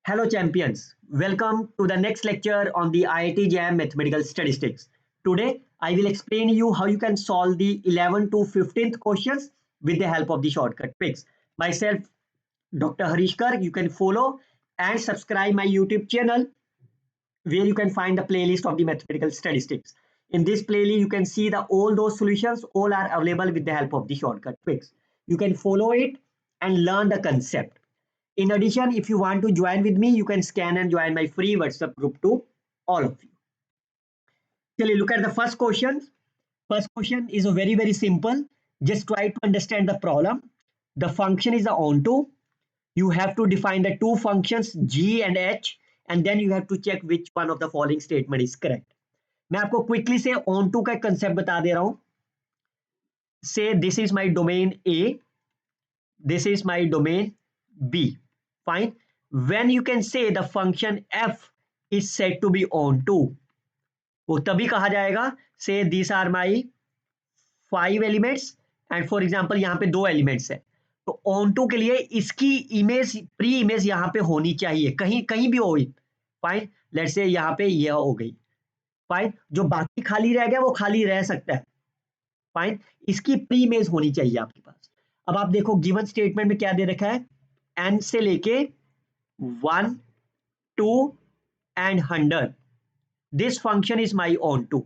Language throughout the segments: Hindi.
Hello champions, welcome to the next lecture on the IIT JAM Mathematical Statistics. Today I will explain you how you can solve the 11th to 15th questions with the help of the shortcut tricks. Myself Dr. Harish Garg, you can follow and subscribe my YouTube channel where you can find the playlist of the mathematical statistics. In this playlist you can see the all those solutions all are available with the help of the shortcut tricks. You can follow it and learn the concept. In addition, if you want to join with me, you can scan and join my free WhatsApp group to all of you. Chलिए, look at the first question. First question is a very simple. Just try to understand the problem. The function is a onto. You have to define the two functions g and h, and then you have to check which one of the following statement is correct. मैं आपको क्विकली से onto का कंसेप्ट बता दे रहा हूं. Say this is my domain A, this is my domain B. Fine. When you can say the function f is said to be onto, वो तभी कहा जाएगा say these are my 5 elements and for example यहाँ पे 2 elements है, तो onto के लिए इसकी इमेज प्री इमेज यहाँ पे होनी चाहिए, कहीं कहीं भी हो. फाइन, लेट्स से यहाँ पे यह हो गई. फाइन, जो बाकी खाली रह गया वो खाली रह सकता है. फाइन, इसकी प्री इमेज होनी चाहिए आपके पास. अब आप देखो गिवन स्टेटमेंट में क्या दे रखा है, n से लेके 1, 2 and 100. This function is my onto.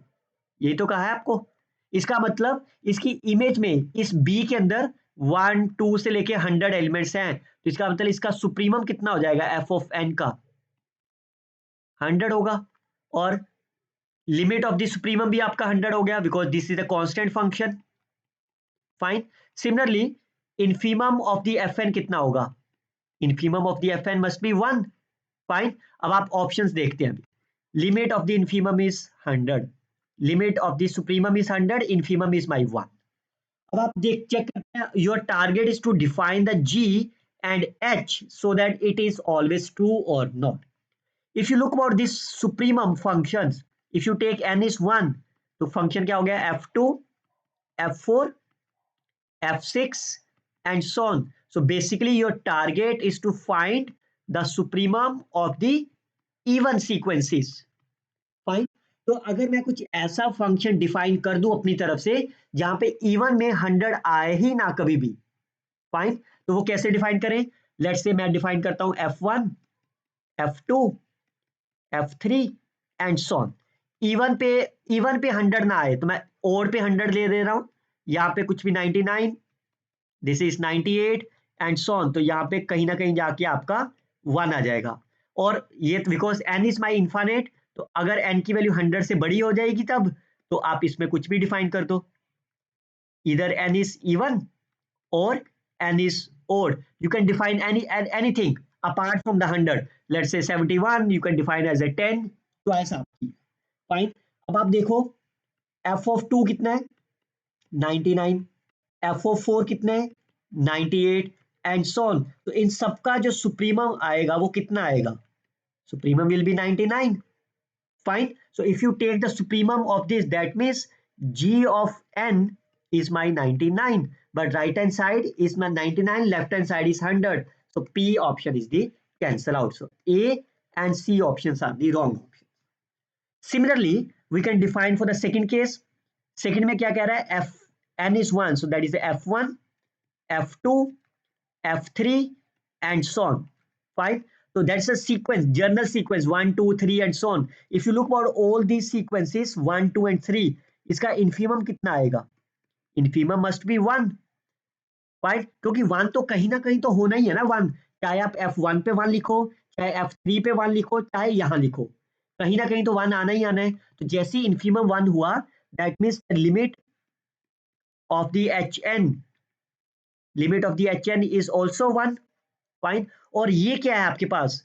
ये तो कहा है आपको. इसका मतलब इसकी इमेज में इस b के अंदर 1, 2 से लेके 100 एलिमेंट्स हैं, तो इसका मतलब इसका सुप्रीमम कितना हो जाएगा, f ऑफ n का 100 होगा. और लिमिट ऑफ द सुप्रीमम भी आपका 100 हो गया because this is a constant function. Fine. Similarly infimum of the fn कितना होगा, infimum of the fn must be 1. Fine. अब आप ऑप्शंस देखते हैं. limit of the infimum is 100, limit of the supremum is 100, infimum is my 1. अब आप देख चेक करते हैं, your target is to define the g and h so that it is always true or not. If you look about this supremum functions, if you take n is 1, तो function क्या हो गया, f2, f4, f6 and so on. So basically your target is to find the supremum of the even sequences. Fine. तो अगर मैं कुछ ऐसा फंक्शन डिफाइन कर दूं अपनी तरफ से जहां पे इवन में 100 आए ही ना कभी भी. फाइन. तो वो कैसे डिफाइन करें, लेट्स से मैं डिफाइन करता हूं f1, f2, f3 and so on. Even पे 100 ना आए तो मैं ओड पे 100 ले दे रहा हूं. यहाँ पे कुछ भी 99, this is 98 and so on. तो यहाँ पे कहीं ना कहीं जाके आपका 1 आ जाएगा. और ये बिकॉज n इज माई इन्फानेट, तो अगर n की वैल्यू 100 से बड़ी हो जाएगी तब तो आप इसमें कुछ भी डिफाइन कर दो. इधर n इज इवन और n is odd. You can define anything apart from the 100. Let's say 71 you can define as a 10. Choice आपकी. फाइन. अब आप देखो f of 2 कितना है, 99. f of 4 कितना है, 98 एंड सो ऑन. तो इन सबका जो सुप्रीमम आएगा वो कितना आएगा, supremum will be 99. Fine. So if you take the supremum of this, that means g of n is my 99, but right hand side is my 99, left hand side is 100. So p option is the cancel out. So a and c options are the wrong options. Similarly we can define for the second case. Second में क्या कह रहा है, f n is 1, so that is the f1, f2, f3 and so on. Fine. So that's a sequence, journal sequence 1, 2, 3 and so on. If you look about all these sequences 1, 2 and 3, इसका infimum कितना आएगा, infimum must be 1. Right? क्योंकि 1 तो कहीं ना कहीं तो होना ही है ना 1. चाहे आप f1 पे 1 लिखो, चाहे f3 पे 1 लिखो, चाहे यहाँ लिखो, कहीं ना कहीं तो 1 आना ही आना है. तो जैसे ही infimum 1 हुआ, that means the limit of the hn is also 1. Fine. और ये क्या है आपके पास,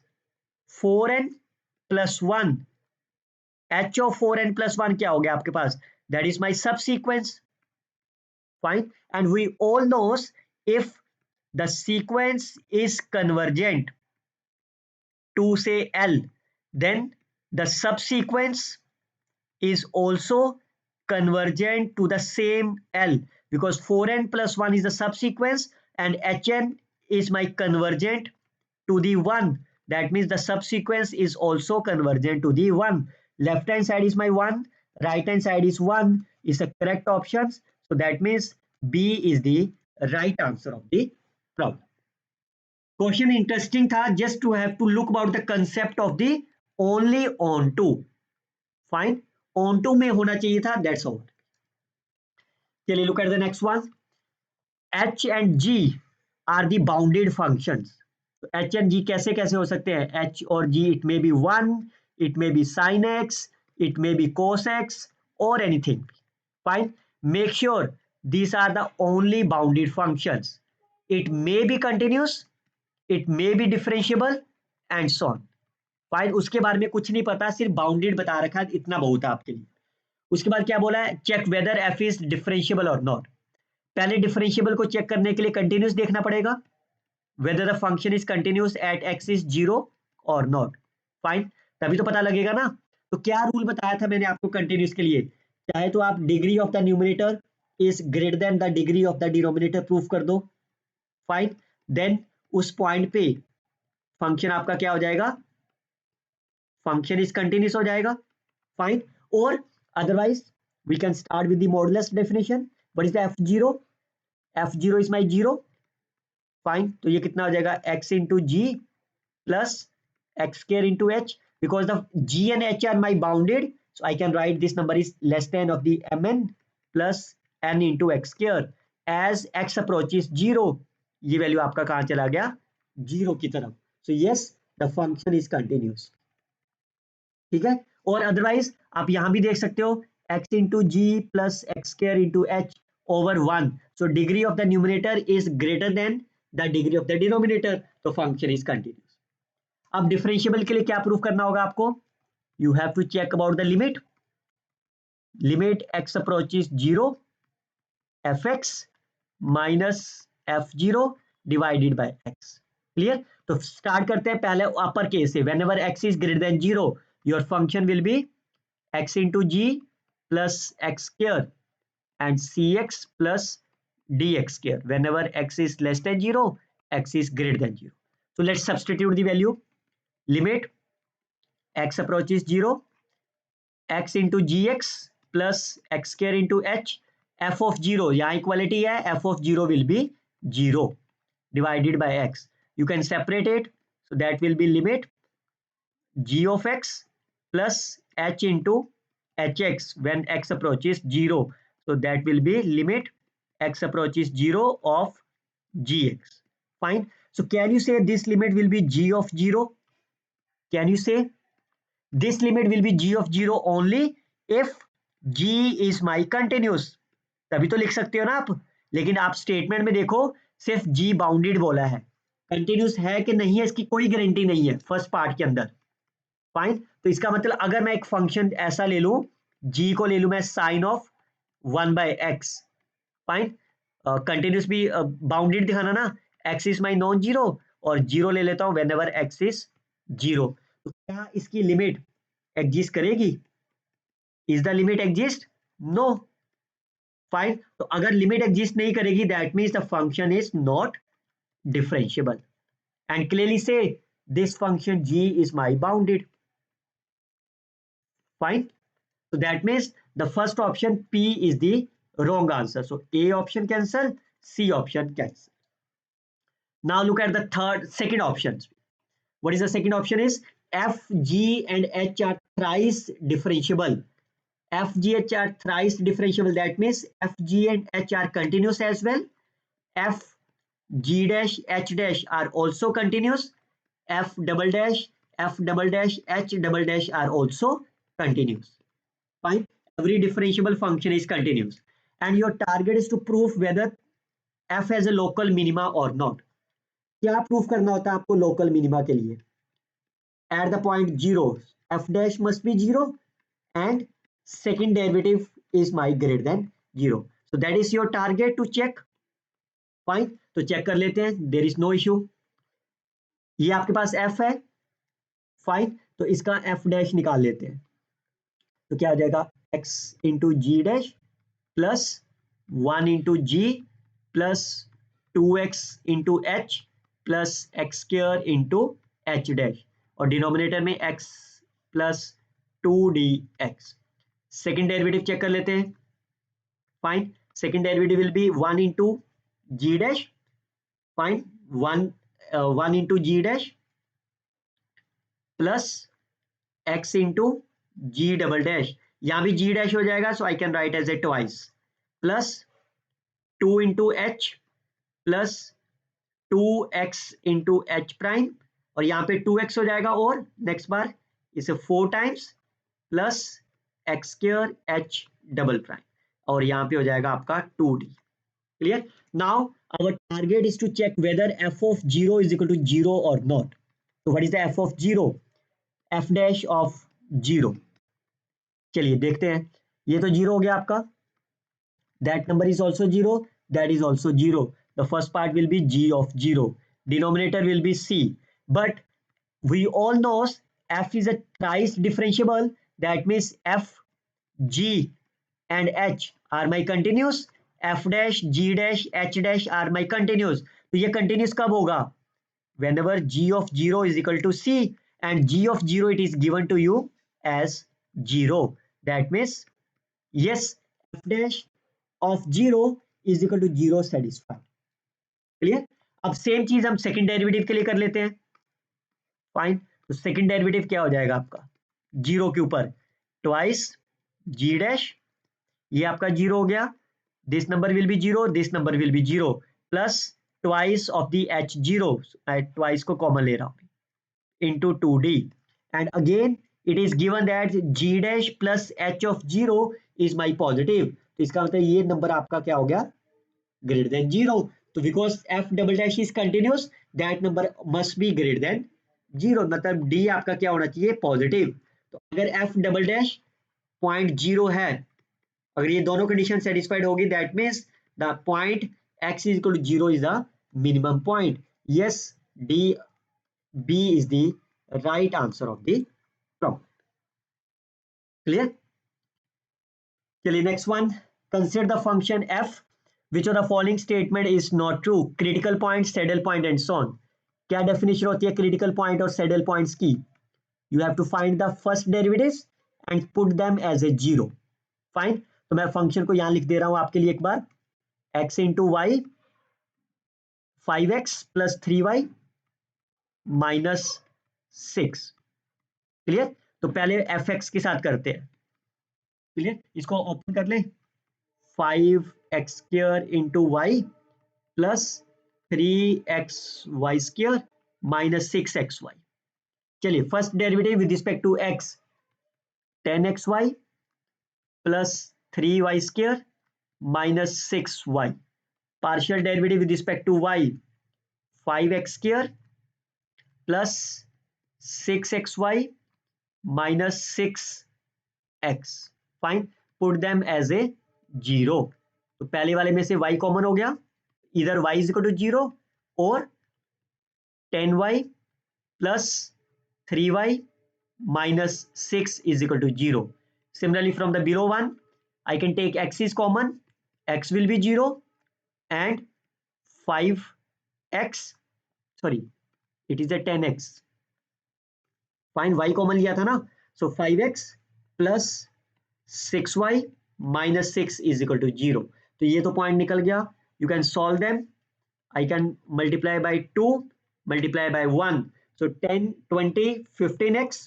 4n plus 1, h of 4n plus 1 क्या हो गया आपके पास, that is my subsequence. Fine. And we all knows if the sequence is convergent to say L, then the subsequence is also convergent to the same L, because 4n plus 1 is the subsequence and hn is my convergent to the 1, that means the subsequence is also convergent to the 1. Left hand side is my 1, right hand side is 1, is the correct options. So that means B is the right answer of the problem. Question interesting था, just to have to look about the concept of the only on to. Fine, on to में होना चाहिए था, that's all. चलिए look at the next one. H and G are the bounded functions. H and G कैसे कैसे हो सकते हैं? H और G, it may be 1, it may be sin x, it may be cos x or anything. Fine. Make sure these are the only bounded functions. It may be continuous, it may be differentiable and so on. Fine. उसके बारे में कुछ नहीं पता, सिर्फ बाउंडेड बता रखा है, इतना बहुत है आपके लिए. उसके बाद क्या बोला है? Check whether f is differentiable और नॉट. पहले डिफरेंशिएबल को चेक करने के लिए कंटिन्यूस देखना पड़ेगा, whether the function is continuous at x is 0 और नॉट. फाइन, तभी तो पता लगेगा ना. तो क्या रूल बताया था मैंने आपको कंटिन्यूस के लिए? चाहे तो आप degree of the numerator is greater than the degree of the denominator proof कर दो. फाइन, देन उस पॉइंट पे फंक्शन आपका क्या हो जाएगा? फंक्शन इज कंटिन्यूस हो जाएगा. फाइन, और otherwise we can start with the modulus definition. What is the f0? f0 is my 0. Fine, तो ये कितना हो जाएगा? x into g plus x square into h, because the g and h are my bounded, so I can write this number is less than of the mn plus n into x square. As x approaches 0, ये वैल्यू आपका कहां चला गया? 0 की तरफ. So yes, the function is continuous. ठीक है. और अदरवाइज आप यहां भी देख सकते हो, x into g plus x square into h over 1. So degree of the numerator is greater than the degree of the denominator, तो function is continuous. अब डिफरेंशिएबल के लिए क्या प्रूफ करना होगा आपको? You have to check about the limit. Limit x approaches 0, fx minus f0 divided by x. Clear? तो स्टार्ट करते हैं पहले अपर केस से. Whenever x is greater than 0, your function will be x into g plus x square and cx plus dx square. Whenever x is less than 0, x is greater than 0. So let's substitute the value. Limit x approaches 0, x into gx plus x square into h, f of 0, यहाँ इक्वालिटी है, f of 0 will be 0 divided by x. You can separate it, so that will be limit g of x plus h into hx when x approaches 0. So that will be limit x approaches 0 of gx. Fine. So can you say this limit will be g of 0? Can you say this limit will be g of 0 only if g is my continuous? तभी तो लिख सकते हो ना आप. लेकिन आप स्टेटमेंट में देखो सिर्फ g बाउंडेड बोला है, कंटिन्यूस है कि नहीं है इसकी कोई गारंटी नहीं है फर्स्ट पार्ट के अंदर. फाइन, तो इसका मतलब अगर मैं एक फंक्शन ऐसा ले लूं, g को ले लूं मैं sine of 1/x. Fine, continuous भी बाउंडेड दिखाना ना, x is my non zero और 0 ले लेता हूं व्हेनेवर x इज 0. तो क्या इसकी लिमिट एग्जिस्ट करेगी? Is the limit exist? No. Fine, तो अगर लिमिट एग्जिस्ट नहीं करेगी, that means the function is not differentiable. And clearly से this function g is my bounded. Fine, so that means the first option P is the wrong answer. So A option cancel, C option cancel. Now look at the second option. What is the second option? Is F, G and H are thrice differentiable. F, G, H are thrice differentiable. That means F, G and H are continuous as well. F, G dash, H dash are also continuous. F double dash, F double dash, H double dash are also continuous. Fine. Every differentiable function is continuous. And your target is to prove whether f has a local minima or not. क्या प्रूफ करना होता है आपको लोकल मिनिमा के लिए? At the point 0, f dash must be 0 and second derivative is my greater than 0. So that is your target to check. Fine, तो चेक कर लेते हैं. There is no issue. ये आपके पास f है. फाइन, तो इसका f डैश निकाल लेते हैं. तो क्या हो जाएगा? x into G dash plus 1 into G plus 2x into H plus x square into H dash और डिनोमिनेटर में x plus 2dx। Second derivative check कर लेते हैं। Fine, second derivative will be 1 into G dash, fine 1 into G dash plus x into G double dash, यहां भी g डैश हो जाएगा, so I can write as a twice, plus 2 into H plus 2x into H prime, और यहाँ पे 2x हो जाएगा, और नेक्स्ट बार इसे 4 times plus x square h double prime, और यहाँ पे हो जाएगा आपका 2d। Clear? Now our target is to check whether f of 0 is equal to 0 or not. So what is the f of 0? f dash of 0, चलिए देखते हैं। ये तो 0 हो गया आपका, that number is also 0, that is also 0. The first part will be g of 0, denominator will be c, but we all know f is a thrice differentiable, that means f, g and h are my continuous, f dash, g dash, h dash are my continuous. तो ये continuous कब होगा? Whenever g of 0 is equal to c, and g of 0 it is given to you as 0. That means yes, f dash of 0 is equal to 0 satisfied. Clear? अब सेम चीज हम सेकंड डेरिवेटिव के लिए कर लेते हैं। फाइन, तो सेकंड डेरिवेटिव क्या हो जाएगा आपका? 0 के ऊपर ट्वाइस जी डैश, ये आपका 0 हो गया, this number will be 0, this number will be 0, plus twice of the H 0, twice को कॉमन ले रहा हूं, into 2d, and again it is given that g dash plus h of 0 is my positive, तो इसका मतलब ये नंबर आपका क्या हो गया? Greater than 0. तो because f double dash is continuous, that number must be greater than 0, मतलब d आपका क्या होना चाहिए? पॉजिटिव. तो अगर f डबल डैश 0.0 है, अगर ये दोनों कंडीशन सेटिस्फाइड होगी, that means the point x is equal to 0 is the minimum point. Yes, D B is the right answer of the problem. Clear? चलिए next one, consider the function f which of the following statement is not true? Critical point, saddle point and so on. क्या डेफिनेशन होती है क्रिटिकल पॉइंट और सैडल पॉइंट्स की? You have to find the first derivatives and put them as a 0. Fine, तो मैं फंक्शन को यहां लिख दे रहा हूं आपके लिए एक बार, x into y 5x plus 3y minus 6. Clear? तो पहले fx के साथ करते हैं. क्लियर? इसको ओपन कर लें, 5x square into y plus 3xy square minus 6xy. चलिए first derivative with respect to x 10xy plus 3y square minus 6y. Partial derivative with respect to y 5x square plus 6xy minus 6x. Fine, put them as a 0. तो पहले वाले में से y कॉमन हो गया, इधर y इज इक्वल टू 0 और 10y plus 3y minus 6 is equal to 0. Similarly, from the below one, I can take x is common, x will be 0, and 5x, sorry, it is a 10x. Fine, y common लिया था ना, so 5x plus 6y minus 6 is equal to 0. तो ये तो पॉइंट निकल गया. You can solve them. I can multiply by 2, multiply by 1. So 10, 20, 15x,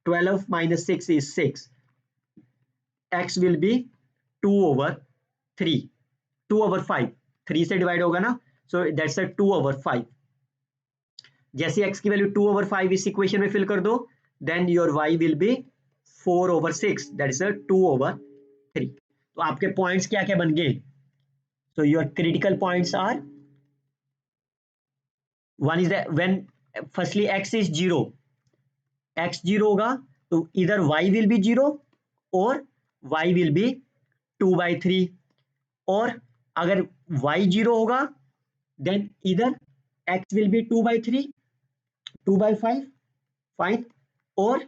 12 minus 6 is 6. X will be 2 over 3, 2 over 5. 3 से डिवाइड होगा ना, so that's a 2 over 5. जैसे x की वैल्यू 2 over 5 इस इक्वेशन में फिल कर दो, then your y will be 4 over 6, that is a 2 over 3. तो आपके पॉइंट्स क्या क्या बन गए? So your critical points are, one is that when firstly x is 0, x 0 होगा तो इधर y will be 0 और y will be 2/3, और अगर y 0 होगा then इधर x will be 2/3, 2/5, fine, और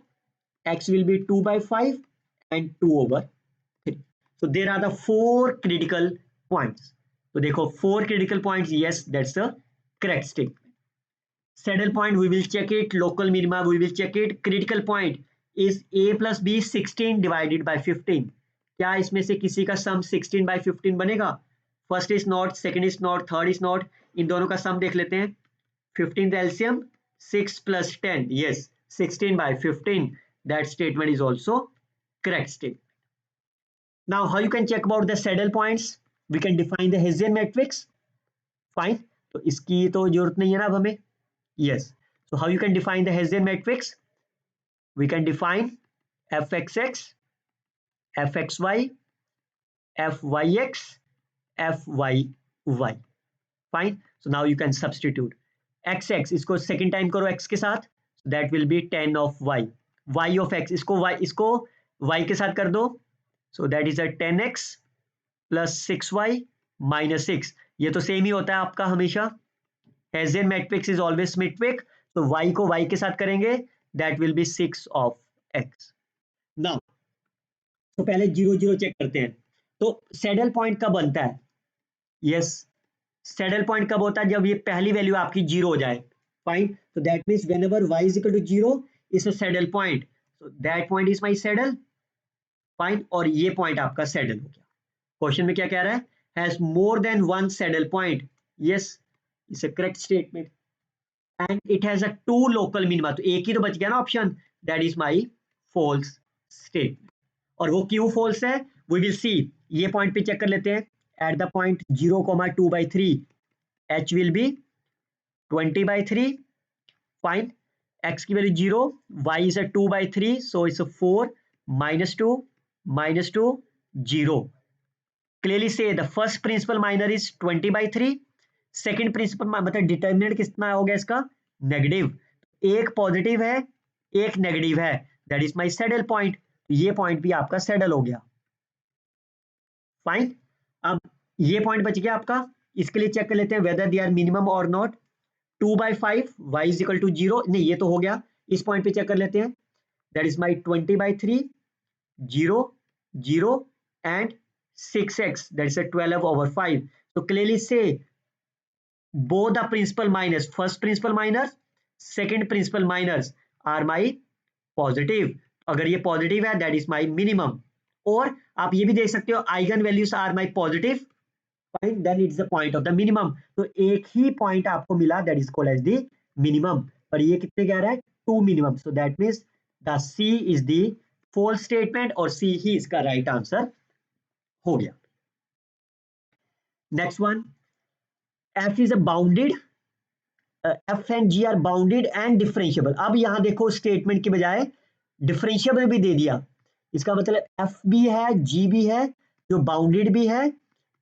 x will be 2/5 and 2 over 3. So there are the 4 critical points. तो देखो 4 critical points, yes, that's the correct statement. Saddle point, we will check it. Local minima, we will check it. Critical point is a plus b 16 divided by 15. क्या इसमें से किसी का सम 16 by 15 बनेगा? First is not, second is not, third is not. इन दोनों का सम देख लेते हैं. 15 LCM 6 plus 10. Yes, 16 by 15. That statement is also correct statement. Now, how you can check about the saddle points? We can define the Hessian matrix. Fine. तो इसकी तो जरूरत नहीं है ना अब हमें. Yes. So how you can define the Hessian matrix? We can define fxx, fxy, fyx, fyy. Fine. So now you can substitute. xx इसको second time करो x के साथ. That will be 10 of y. y of x इसको y के साथ कर दो. So that is a 10x plus 6y minus 6. ये तो सेम ही होता है आपका हमेशा. Hessian matrix is always symmetric. तो y को y के साथ करेंगे. That will be 6 of x. Now, तो पहले 0 0 चेक करते हैं. तो सैडल पॉइंट कब बनता है? यस, सैडल पॉइंट कब होता है? जब ये पहली वैल्यू आपकी 0 हो जाए. फाइन. तो that means whenever y is equal to 0 is a saddle point. So that point is my saddle. Fine. और ये पॉइंट आपका सैडल हो गया. क्वेश्चन में क्या कह रहा है? Has more than one saddle point. Yes, it's a correct statement. And it has a 2 local minima. तो एक ही तो बच गया ना option. That is my false statement. और वो क्यों फॉल्स है वी विल सी. ये पॉइंट पे चेक कर लेते हैं. At the point 0,2/3 h will be 20/3. Fine. x की value 0, y is a 2/3, so it's a 4 minus 2 minus 2 0. Clearly say the first principal minor is 20/3. Second principal मतलब डिटर्मिनेंट कितना हो गया इसका? नेगेटिव. एक पॉजिटिव है, एक नेगेटिव है. That is my saddle point. ये पॉइंट भी आपका सैडल हो गया. फाइन. अब ये पॉइंट बच गया आपका. इसके लिए चेक कर लेते हैं वेदर दे आर मिनिमम और not. 2/5 y is equal to 0. नहीं, ये तो हो गया. इस पॉइंट पे चेक कर लेते हैं. That is my 20/3 0 0 and 6x, that is a 12/5. So clearly say both the principal minors, first principal minors, second principal minors are my positive. अगर ये पॉजिटिव है दैट इज माय मिनिमम. और आप ये भी देख सकते हो eigen values are my positive. Fine. Then it's the point of the minimum. तो एक ही पॉइंट आपको मिला that is called as the minimum. पर ये कितने कह रहा है? 2 minimum. So that means the c is the false statement और सी ही इसका राइट आंसर हो गया. Next one. F is a bounded, F and G are bounded and differentiable. अब यहां देखो स्टेटमेंट की बजाय डिफरेंशिएबल भी दे दिया. इसका मतलब F भी है, G भी है, जो बाउंडेड भी है,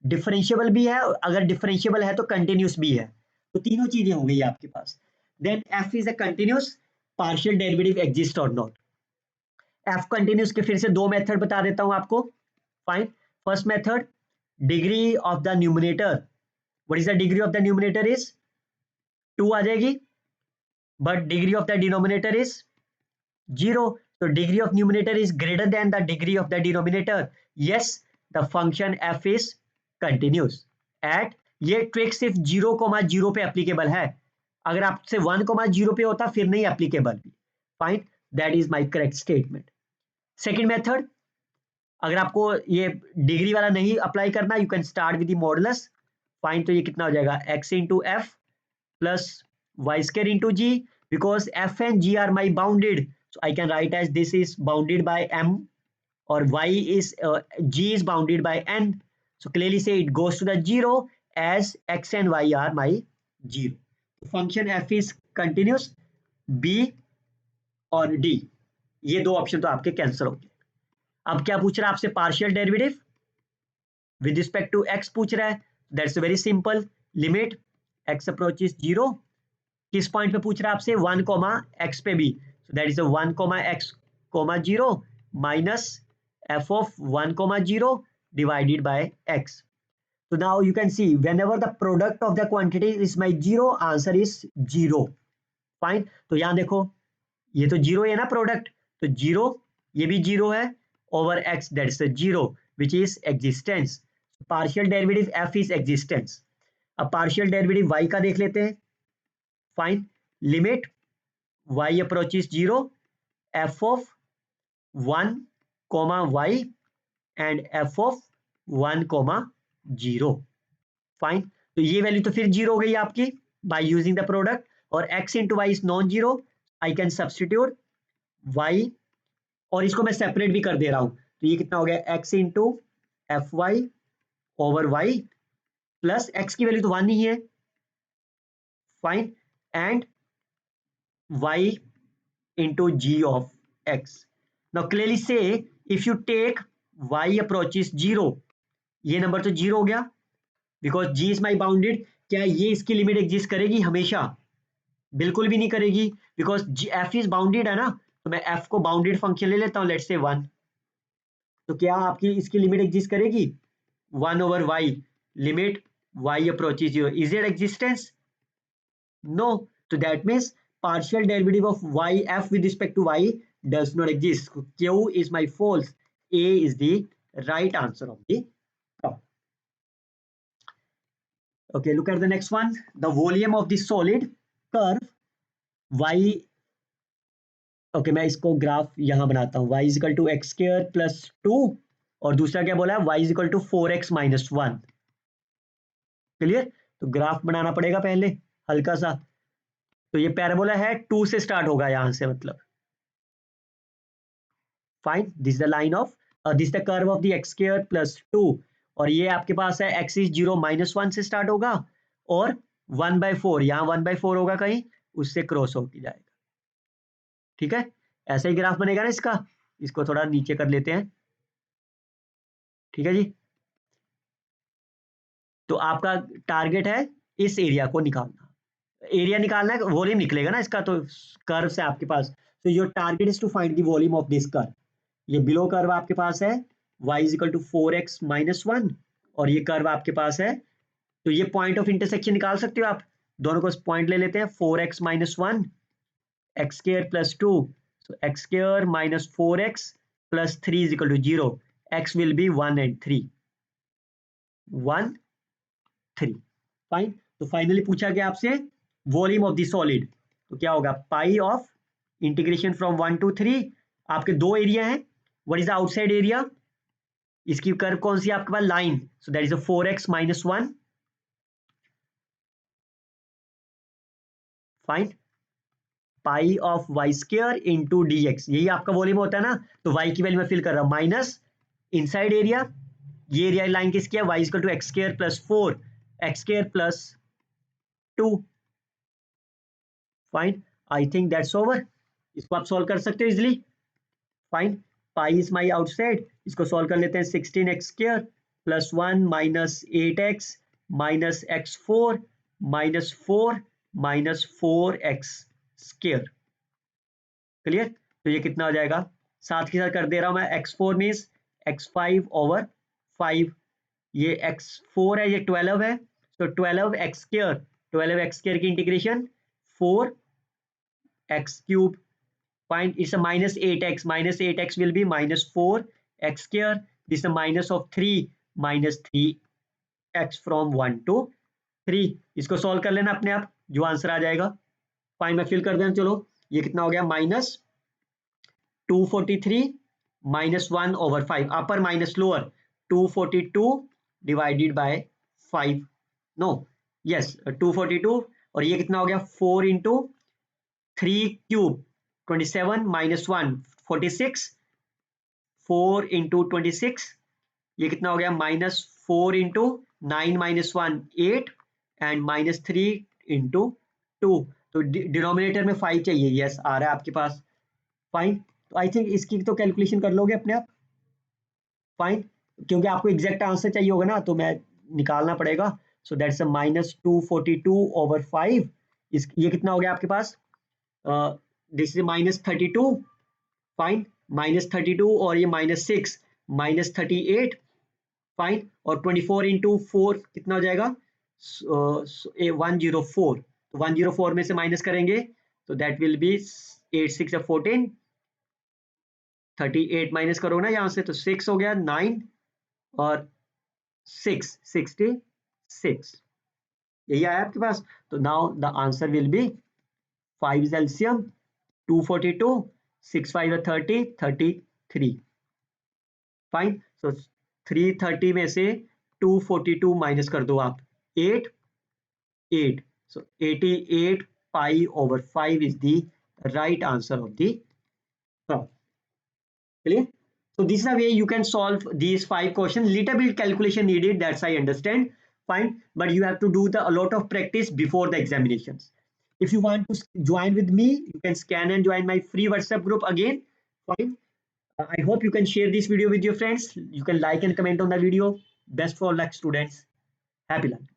डिफरेंशिएबल भी है. अगर डिफरेंशिएबल है तो कंटिन्यूस भी है. तो तीनों चीजें हो गई आपके पास. Then F is a continuous, partial derivative exist और नॉट. F कंटिन्यूस के फिर से दो मेथड बता देता हूं आपको. Fine. First method, degree of the numerator. What is the degree of the numerator is 2 आ जाएगी, but degree of the denominator is 0. So degree of numerator is greater than the degree of the denominator. Yes, the function f is continuous at. ये ट्रिक सिर्फ 0,0 पे एप्लीकेबल है. अगर आपसे 1,0 पे होता फिर नहीं applicable. Fine. That is my correct statement. Second method, अगर आपको ये डिग्री वाला नहीं अप्लाई करना, you can start with the modulus. Fine. तो ये कितना हो जाएगा? x into f plus y square into g. Because f and g are my bounded, so I can write as this is bounded by m और y is g is bounded by n. So clearly say it goes to the 0 as x and y are my 0. Function f is continuous. b और d, ये दो ऑप्शन तो आपके कैंसिल हो गए. अब क्या पूछ रहा है आपसे? Partial derivative with respect to x पूछ रहा है. That's very simple. Limit x approaches 0. किस पॉइंट पे पूछ रहा है आपसे? 1, x पे भी. So that is a 1, x, 0 minus f of 1, 0 divided by x. So now you can see whenever the product of the quantity is my 0, answer is 0. Fine. तो यहाँ देखो ये तो 0 है ना प्रोडक्ट. तो 0, ये भी 0 है over x, that is a 0 which is existence. Partial derivative f is existence. अब पार्शियल डेरिवेटिव y का देख लेते हैं. फाइन. Limit y approaches 0 f of 1 comma y and f of 1 comma 0। Fine, तो ये वैल्यू तो फिर 0 हो गई आपकी बाय यूजिंग द प्रोडक्ट, और x into y is non zero, I can substitute y, और इसको मैं सेपरेट भी कर दे रहा हूं, तो ये कितना हो गया x into f y over y plus x की वैल्यू तो 1 ही है, fine, and y into g of x. Now clearly say if you take y approaches 0, ये नंबर तो 0 हो गया because g is my bounded. क्या ये इसकी लिमिट एग्जिस्ट करेगी हमेशा? बिल्कुल भी नहीं करेगी, बिकॉज f इज बाउंडेड है ना, तो मैं f को बाउंडेड फंक्शन ले लेता हूं, लेट्स से 1। तो क्या आपकी इसकी लिमिट एग्जिस्ट करेगी? 1 over y, limit y approaches 0, is it existence? No. So that means partial derivative of yf with respect to y does not exist. So Q is my false. A is the right answer of the problem. Okay, look at the next one. The volume of the solid curve y. Okay, मैं इसको ग्राफ यहां बनाता हूं, y is equal to x square plus 2, और दूसरा क्या बोला है, y is equal to 4x minus 1। Clear? तो ग्राफ बनाना पड़ेगा पहले हल्का सा। तो ये पैराबोला है, 2 से स्टार्ट होगा यहां से, मतलब fine, this the line of this the curve of the x square plus 2, और ये आपके पास है एक्स इज 0 -1 से स्टार्ट होगा, और 1/4 यहाँ 1/4 होगा कहीं, उससे क्रॉस होकर जाएगा। ठीक है, ऐसा ही ग्राफ बनेगा ना इसका। इसको थोड़ा नीचे कर लेते हैं। ठीक है जी, तो आपका टारगेट है इस एरिया को निकालना, एरिया निकालना है, वॉल्यूम निकलेगा ना इसका, तो कर्व से आपके पास, तो your target is to find the volume of this curve. ये बिलो कर्व आपके पास है y is equal to 4x minus 1, और ये कर्व आपके पास है, तो ये पॉइंट ऑफ इंटरसेक्शन निकाल सकते हो आप। दोनों को पॉइंट ले लेते हैं, 4x minus 1 x square plus 2, so x square minus 4x plus 3 is equal to 0, x will be 1 and 3, 1 3। Fine, तो फाइनली पूछा गया आपसे वॉल्यूम ऑफ द सॉलिड, तो क्या होगा, pi of integration from 1 to 3। आपके दो एरिया हैं, what is the outside area, इसकी कर्व कौन सी आपके पास, line, so that is a 4x minus 1, fine, pi of Y square into D X, यही आपका वॉल्यूम होता है ना। तो वाई की वैल्यू मैं फिल कर रहा हूं, माइनस इनसाइड एरिया, ये एरिया लाइन किसकी है, y equal to x square plus 4 x square plus 2। Fine, I think that's over. इसको आप सॉल्व कर सकते हो easily. Fine, pi is my outside, इसको सॉल्व कर लेते हैं, 16x स्क्वायर plus 1 minus 8x minus x4 minus 4 minus 4x square. Clear? तो ये कितना हो जाएगा, साथ के साथ कर दे रहा हूं मैं, x4 मीन्स x5 ओवर 5, ये x4 है, ये 12 है, तो 12x स्क्वायर, 12x स्क्वायर की integration 4x cube, find it's a minus 8x will be minus 4x square, this is a minus of 3 minus 3x from 1 to 3। इसको सॉल्व कर लेना अपने आप, जो आंसर आ जाएगा। फाइन, मैं फिल कर देना, चलो ये कितना हो गया, minus 243 minus 1 over 5, upper minus lower, 242 divided by 5, no yes 242, और ये कितना हो गया, 4 इंटू 3 क्यूब 27 माइनस 1 46, 4 इंटू 26, ये कितना हो गया, minus 4 into 9 minus 1 8, and minus 3 into 2, तो डिनोमिनेटर में 5 चाहिए, यस आ रहा है आपके पास। फाइन, तो आई थिंक इसकी तो कैलकुलेशन कर लोगे अपने आप। फाइन, क्योंकि आपको एग्जैक्ट आंसर चाहिए होगा ना, तो मैं निकालना पड़ेगा, so that's a minus 242 over 5, इस ये कितना हो गया आपके पास, this is minus 32, fine, minus 32, और ये माइनस 6 माइनस 38, फाइन, और 24 इंटू 4 कितना हो जाएगा, 104, तो 104 में से माइनस करेंगे, तो दैट विल बी 8 6 14, 38 माइनस करो ना यहाँ से, तो 6 हो गया, 9 और 6 66, यही आया आपके पास। तो now the answer will be 5 is LCM, 242, 6 5 है 30, 33. फाइन. सो 330 में से 242 माइनस कर दो आप, 8, 8. So 88 pi over 5 is the right answer of the problem. Clear? So this is the way you can solve these 5 questions. Little bit calculation needed, that's I understand. Fine, but you have to do a lot of practice before the examinations. If you want to join with me, you can scan and join my free WhatsApp group again. Fine. I hope you can share this video with your friends. You can like and comment on the video. Best for luck, students. Happy learning.